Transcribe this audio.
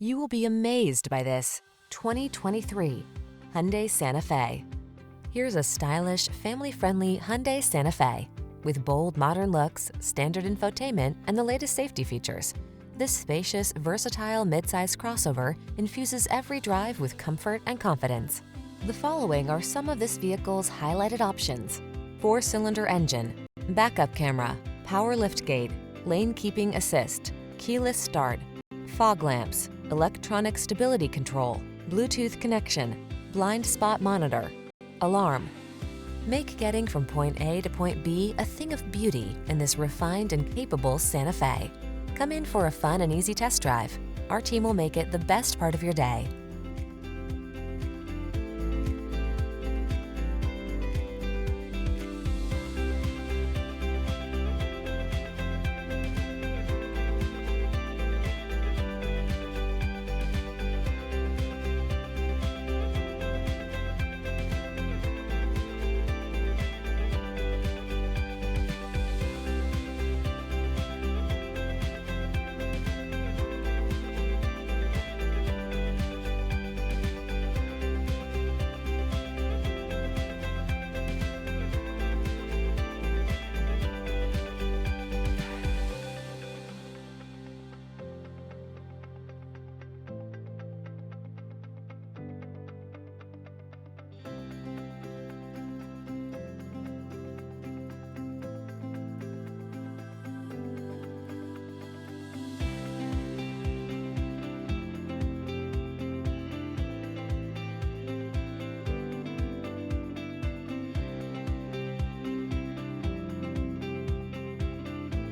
You will be amazed by this 2023 Hyundai Santa Fe. Here's a stylish, family-friendly Hyundai Santa Fe. With bold, modern looks, standard infotainment, and the latest safety features. This spacious, versatile midsize crossover infuses every drive with comfort and confidence. The following are some of this vehicle's highlighted options: 4-cylinder engine, backup camera, power liftgate, lane keeping assist, keyless start, fog lamps, electronic stability control, Bluetooth connection, blind spot monitor, alarm. Make getting from point A to point B a thing of beauty in this refined and capable Santa Fe. Come in for a fun and easy test drive. Our team will make it the best part of your day.